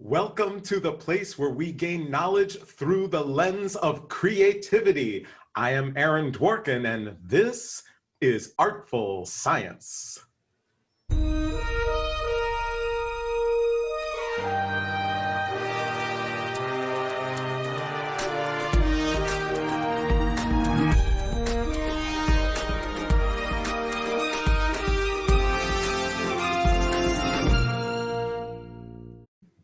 Welcome to the place where we gain knowledge through the lens of creativity. I am Aaron Dworkin, and this is Artful Science.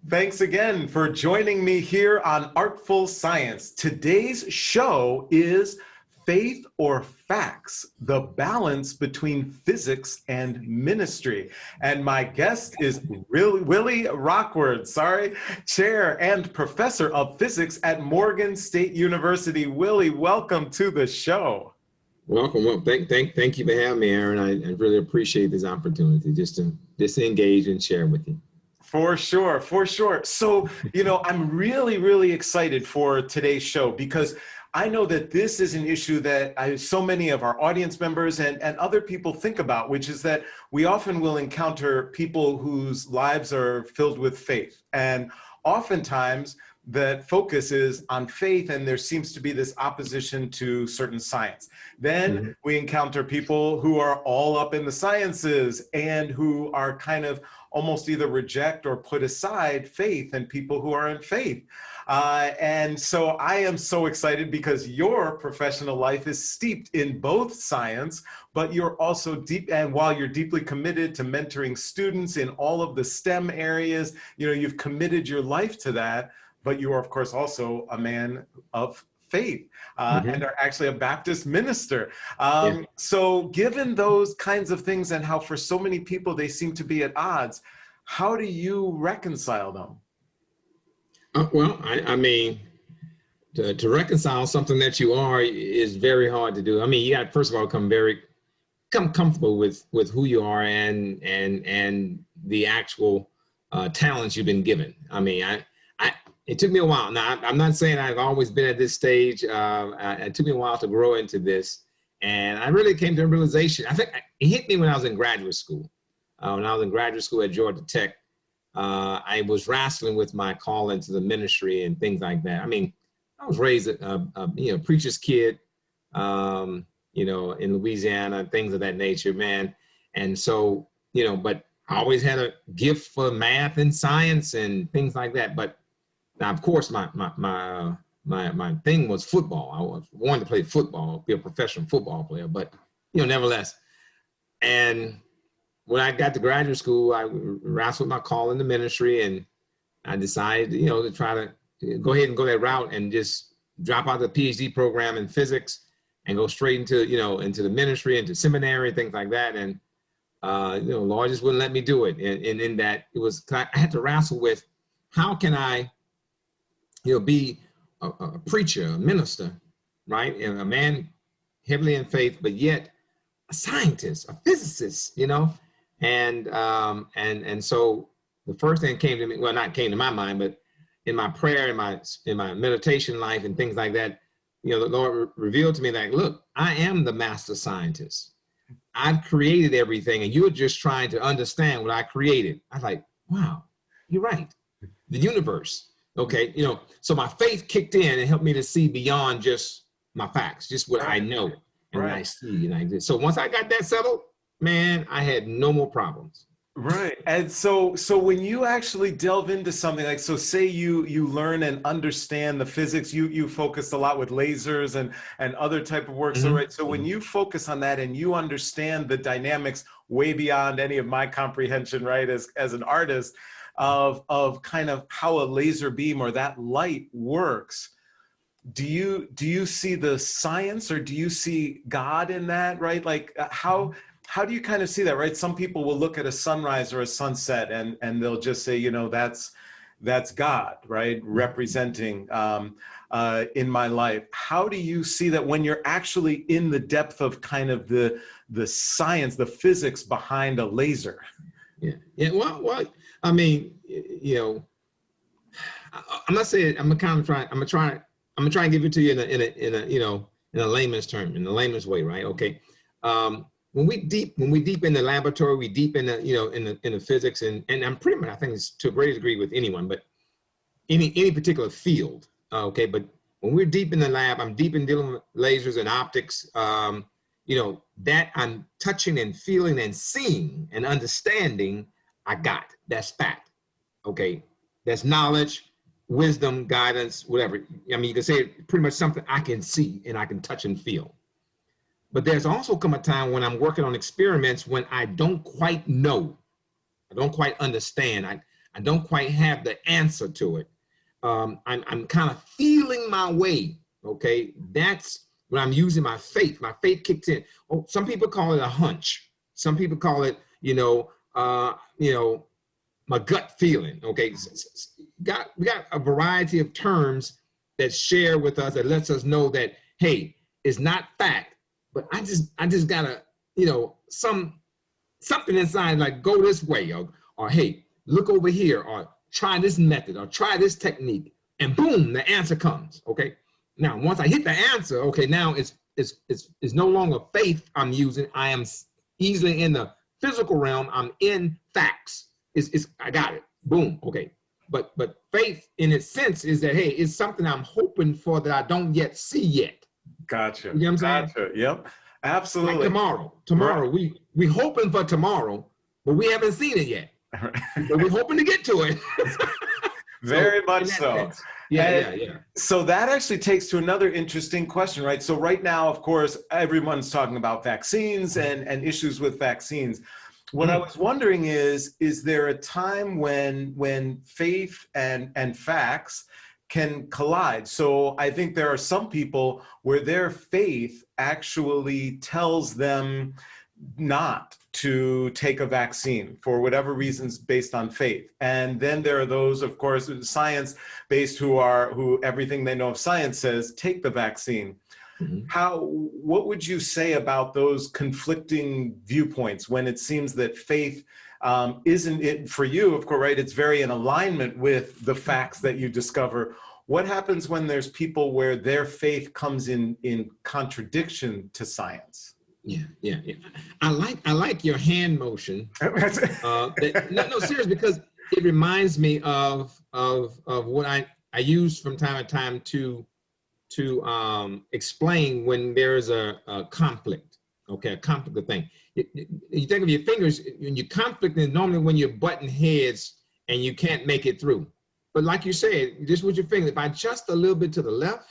Thanks again for joining me here on Artful Science. Today's show is Faith or Facts, the balance between physics and ministry. And my guest is Willie Rockward, Chair and Professor of Physics at Morgan State University. Willie, welcome to the show. Welcome. Well, thank you for having me, Aaron. I really appreciate this opportunity just to engage and share with you. For sure, for sure. So, I'm really excited for today's show because I know that this is an issue that so many of our audience members and other people think about, which is that we often will encounter people whose lives are filled with faith. And oftentimes that focus is on faith, and there seems to be this opposition to certain science. Then we encounter people who are all up in the sciences and who are kind of almost either reject or put aside faith, and people who are in faith. And so I am so excited because your professional life is steeped in both science, but you're also while you're deeply committed to mentoring students in all of the STEM areas, you've committed your life to that, but you are of course also a man of faith and are actually a Baptist minister. So given those kinds of things and how for so many people they seem to be at odds, how do you reconcile them? Well, I mean, to reconcile something that you are is very hard to do. I mean, you got to first of all come comfortable with who you are and the actual talents you've been given. I mean, it took me a while. Now, I'm not saying I've always been at this stage. It took me a while to grow into this. And I really came to a realization. I think it hit me when I was in graduate school. When I was in graduate school at Georgia Tech, I was wrestling with my call into the ministry and things like that. I mean, I was raised a preacher's kid, in Louisiana, things of that nature, man. And so, but I always had a gift for math and science and things like that. But now, of course, my thing was football. I wanted to play football, be a professional football player, but nevertheless. And when I got to graduate school, I wrestled with my call in the ministry, and I decided, to try to go ahead and go that route and just drop out the PhD program in physics and go straight into the ministry, into seminary, things like that. And Lord just wouldn't let me do it. And in that, I had to wrestle with how can I be a preacher, a minister, right? And a man heavily in faith, but yet a scientist, a physicist, And so the first thing came to me, well, not came to my mind, but in my prayer, in my meditation life and things like that, the Lord revealed to me that, look, I am the master scientist. I've created everything, and you're just trying to understand what I created. I was like, wow, you're right. The universe. Okay, so my faith kicked in and helped me to see beyond just my facts, just what I know and what I see and I did. So once I got that settled, man, I had no more problems. Right. And so when you actually delve into something like, so say you learn and understand the physics, you focus a lot with lasers and other type of work. So when you focus on that and you understand the dynamics way beyond any of my comprehension, right, as an artist, of kind of how a laser beam or that light works, do you see the science, or do you see God in that, right? Like how do you kind of see that, right? Some people will look at a sunrise or a sunset and they'll just say, that's God, right, representing in my life. How do you see that when you're actually in the depth of kind of the science, the physics behind a laser? Yeah. Well, I mean, I'm not saying I'm gonna try and give it to you in a layman's term, in a layman's way, right? Okay. When we deep in the laboratory, we deep in the in the physics, and I'm pretty much, I think it's to a great degree with anyone, but any particular field. Okay, but when we're deep in the lab, I'm deep in dealing with lasers and optics. You know, that I'm touching and feeling and seeing and understanding, I got. That's fact. Okay, that's knowledge, wisdom, guidance, whatever. I mean, you can say pretty much something I can see and I can touch and feel. But there's also come a time when I'm working on experiments when I don't quite know, I don't quite understand, I don't quite have the answer to it. I'm kind of feeling my way. Okay, that's when I'm using my faith. My faith kicks in. Oh, some people call it a hunch. Some people call it, my gut feeling. Okay, we got a variety of terms that share with us that lets us know that, hey, it's not fact, but I just gotta, something inside like go this way, or hey, look over here, or try this method, or try this technique, and boom, the answer comes. Okay, now once I hit the answer, okay, now it's no longer faith I'm using. I am easily in the physical realm. I'm in facts. I got it. Boom. Okay. But faith in its sense is that, hey, it's something I'm hoping for that I don't yet see yet. Gotcha. You know what I'm saying? Gotcha. Yep. Absolutely. Like tomorrow, right. we hoping for tomorrow, but we haven't seen it yet. But we're hoping to get to it. Very much so. Yeah. So that actually takes to another interesting question, right? So right now, of course, everyone's talking about vaccines and issues with vaccines. What I was wondering is there a time when faith and facts can collide? So I think there are some people where their faith actually tells them not to take a vaccine for whatever reasons based on faith. And then there are those, of course, science-based who everything they know of science says, take the vaccine. What would you say about those conflicting viewpoints when it seems that faith isn't it for you, of course, right? It's very in alignment with the facts that you discover. What happens when there's people where their faith comes in contradiction to science? Yeah. I like your hand motion. No, serious, because it reminds me of what I use from time to time to explain when there's a conflict. Okay, a conflict of thing. You think of your fingers, when you conflict, is normally when you're butting heads and you can't make it through. But like you said, just with your fingers, if I adjust a little bit to the left,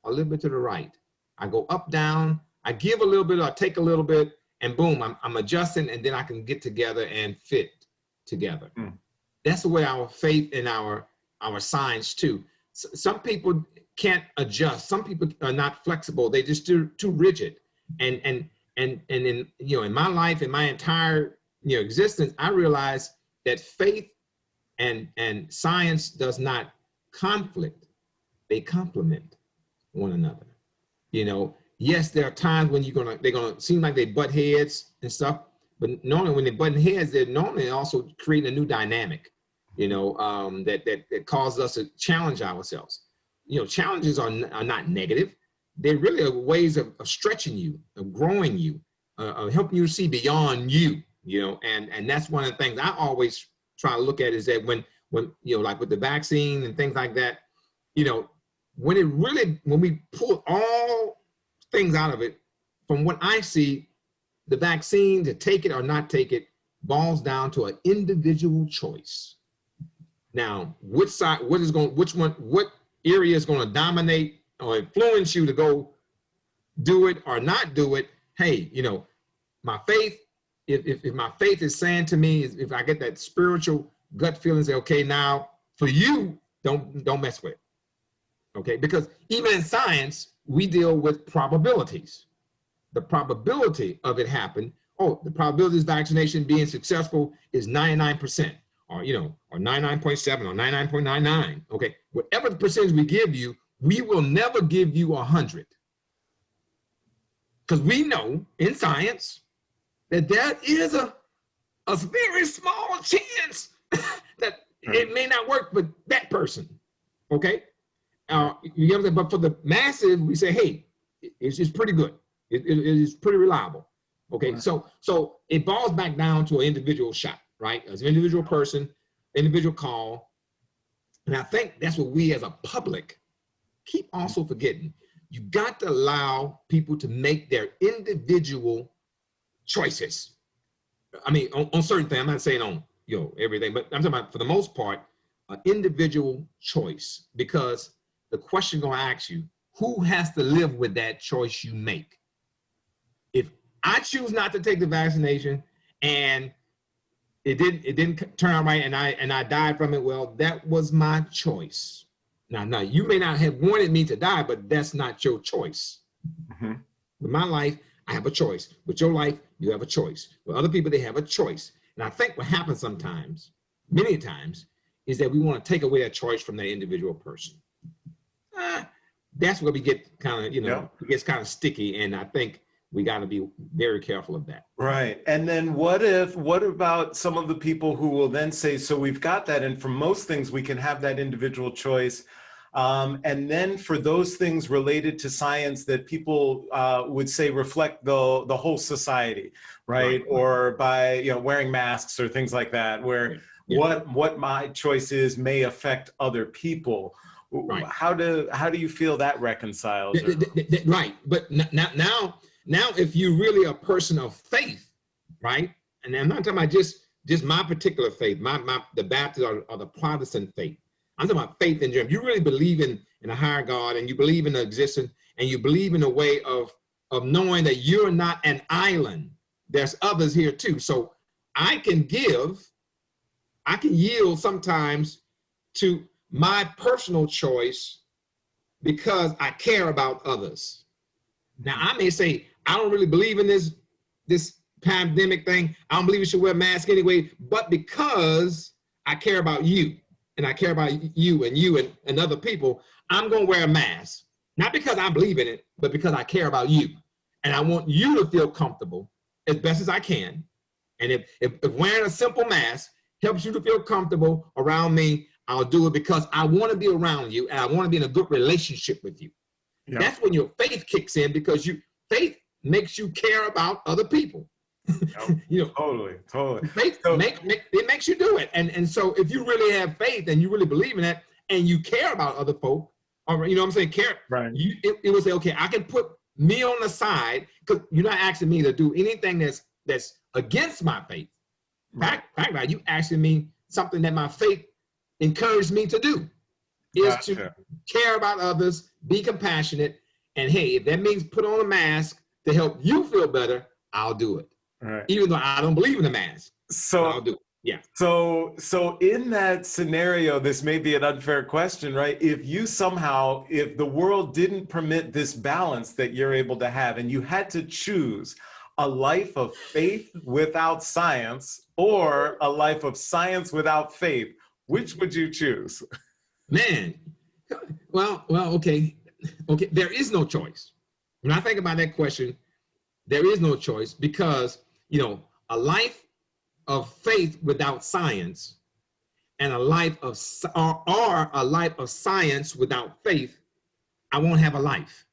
a little bit to the right, I go up, down, I give a little bit, I take a little bit, and boom, I'm adjusting, and then I can get together and fit together. That's the way our faith and our science too. Some people can't adjust. Some people are not flexible. They just too rigid. And in my life, in my entire existence, I realized that faith and science does not conflict. They complement one another. Yes, there are times when they're gonna seem like they butt heads and stuff, but normally when they butt heads, they're normally also creating a new dynamic, that causes us to challenge ourselves. Challenges are not negative. They really are ways of stretching you, of growing you, of helping you see beyond you, and that's one of the things I always try to look at is that when like with the vaccine and things like that, when we pull all things out of it, from what I see, the vaccine, to take it or not take it, boils down to an individual choice. Now, which area is going to dominate or influence you to go do it or not do it? Hey, my faith, if my faith is saying to me, if I get that spiritual gut feeling, say, okay, now for you, don't mess with it. Okay, because even in science, we deal with probabilities. The probability of it happen, the probability of vaccination being successful is 99%, or 99.7 or 99.99. Okay, whatever the percentage we give you, we will never give you 100. Because we know in science that there is a very small chance that it may not work for that person. Okay? But for the massive, we say, hey, it's pretty good. It is pretty reliable. Okay, so it boils back down to an individual shot, right? As an individual person, individual call, And I think that's what we as a public keep also forgetting. You got to allow people to make their individual choices. I mean, on certain things, I'm not saying on, everything, but I'm talking about, for the most part, an individual choice, because the question gonna ask you, who has to live with that choice you make? If I choose not to take the vaccination and it didn't turn out right and I died from it, well, that was my choice. Now you may not have wanted me to die, but that's not your choice. Mm-hmm. With my life, I have a choice. With your life, you have a choice. With other people, they have a choice. And I think what happens sometimes, many times, is that we want to take away that choice from that individual person. That's where we get kind of, it gets kind of sticky. And I think we got to be very careful of that. Right. And then what about some of the people who will then say, so we've got that, and for most things we can have that individual choice. And then for those things related to science that people would say reflect the whole society, right? Or by wearing masks or things like that, where what my choice is may affect other people. Right. How do you feel that reconciles? Right. But now, if you're really a person of faith, right? And I'm not talking about just my particular faith, the Baptist or the Protestant faith. I'm talking about faith in general. You really believe in a higher God, and you believe in the existence, and you believe in a way of knowing that you're not an island. There's others here too. So I can yield sometimes to my personal choice because I care about others. Now I may say, I don't really believe in this pandemic thing. I don't believe we should wear masks anyway, but because I care about you, and I care about you and other people, I'm going to wear a mask. Not because I believe in it, but because I care about you. And I want you to feel comfortable as best as I can. And if wearing a simple mask helps you to feel comfortable around me, I'll do it because I want to be around you and I want to be in a good relationship with you. Yeah. That's when your faith kicks in, because faith makes you care about other people. Totally. Faith it makes you do it. And so if you really have faith and you really believe in that and you care about other folk, or what I'm saying, care, right? It will say, okay, I can put me on the side, because you're not asking me to do anything that's against my faith. Right. Fact, you asking me something that my faith encouraged me to do, is to care about others, be compassionate, and hey, if that means put on a mask to help you feel better, I'll do it. Right. Even though I don't believe in the mask, so I'll do it. Yeah. So in that scenario, this may be an unfair question, right? If the world didn't permit this balance that you're able to have, and you had to choose a life of faith without science or a life of science without faith, which would you choose? Man, well, okay. There is no choice. When I think about that question, there is no choice, because a life of faith without science and a life of science without faith, I won't have a life.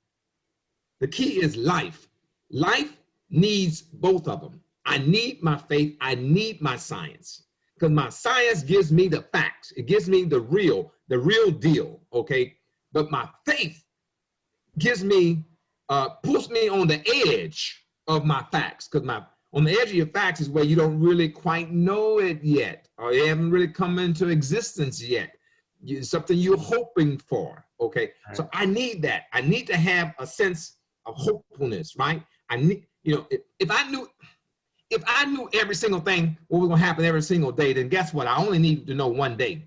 The key is life. Life needs both of them. I need my faith. I need my science, because my science gives me the facts. It gives me the real deal. Okay. But my faith gives me, puts me on the edge of my facts, because on the edge of your facts is where you don't really quite know it yet, or it haven't really come into existence yet. Something you're hoping for, okay? Right. So I need that. I need to have a sense of hopefulness, right? I need, if I knew every single thing, what was gonna happen every single day, then guess what? I only need to know one day.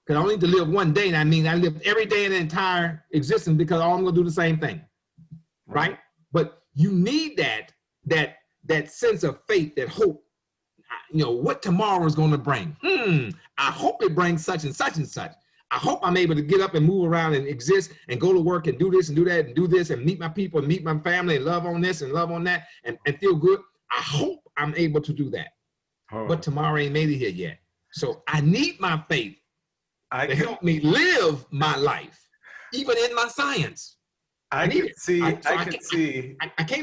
Because I only need to live one day, and I mean I live every day in the entire existence, because I'm gonna do the same thing, right? But you need that sense of faith, that hope, what tomorrow is going to bring. I hope it brings such and such and such. I hope I'm able to get up and move around and exist and go to work and do this and do that and do this and meet my people and meet my family and love on this and love on that and feel good. I hope I'm able to do that. But tomorrow ain't made it here yet. So I need my faith to help me live my life, even in my science. I can't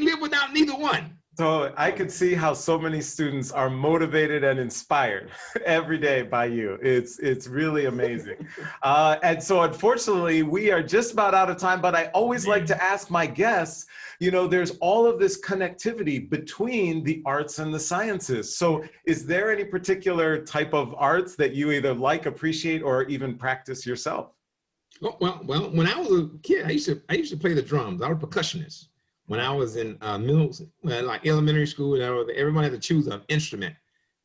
live without neither one. So I could see how so many students are motivated and inspired every day by you. It's really amazing. And so unfortunately, we are just about out of time, but I always like to ask my guests, you know, there's all of this connectivity between the arts and the sciences. So is there any particular type of arts that you either like, appreciate, or even practice yourself? Well, when I was a kid, I used to play the drums. I was a percussionist. When I was in like elementary school, everyone had to choose an instrument.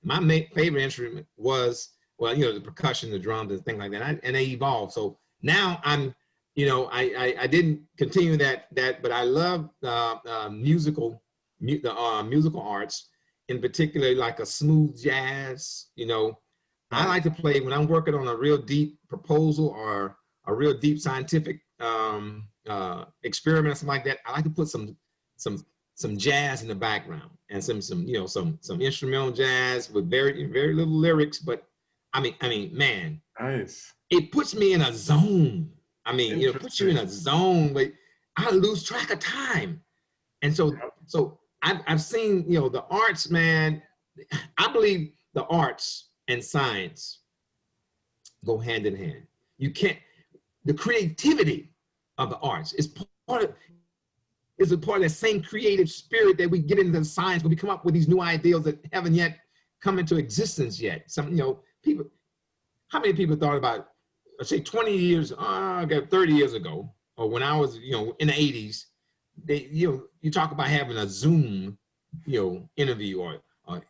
My favorite instrument was, well, you know, the percussion, the drums, and things like that. And they evolved. So now I'm, you know, I didn't continue that, but I love musical arts, in particular, like a smooth jazz. You know, I like to play when I'm working on a real deep proposal or a real deep scientific experiment or something like that. I like to put some jazz in the background and some instrumental jazz with very little lyrics. But I mean, man, nice. It puts me in a zone. I mean, you know, puts you in a zone, but I lose track of time. And so I've seen, you know, the arts, man. I believe the arts and science go hand in hand. You can't. The creativity of the arts is a part of that same creative spirit that we get into science when we come up with these new ideas that haven't yet come into existence yet. Some, you know, people. How many people thought about, let's say, 20 years, 30 years ago, or when I was, you know, in the 80s, they, you know, you talk about having a Zoom, you know, interview or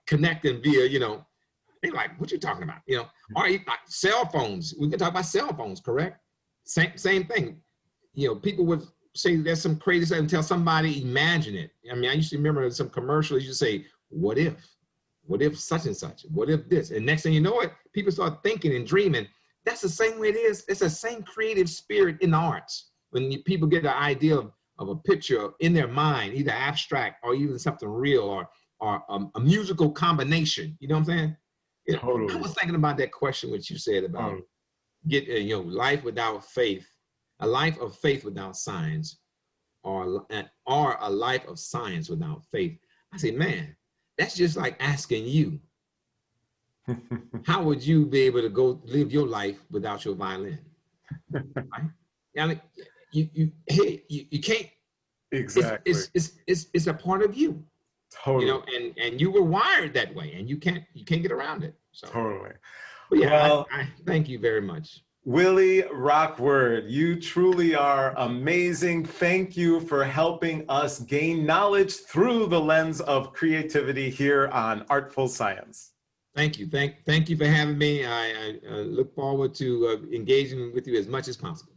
connecting via, you know, they're like, what you talking about, you know? Or like cell phones. We can talk about cell phones, correct? Same thing. You know, people would say there's some crazy stuff until somebody imagine it. I mean, I used to remember some commercials. You say, what if such and such? What if this? And next thing you know it, people start thinking and dreaming. That's the same way it is. It's the same creative spirit in the arts. When people get an idea of a picture in their mind, either abstract or even something real or a musical combination. You know what I'm saying? You know, totally. I was thinking about that question which you said about you know, life without faith, a life of faith without science, or a life of science without faith. I say, man, that's just like asking you, how would you be able to go live your life without your violin? Right? I mean, you can't. Exactly. It's a part of you. Totally. You know, and you were wired that way, and you can't get around it. So. Totally. But yeah, well, I thank you very much. Willie Rockward, you truly are amazing. Thank you for helping us gain knowledge through the lens of creativity here on Artful Science. Thank you. Thank you for having me. I look forward to engaging with you as much as possible.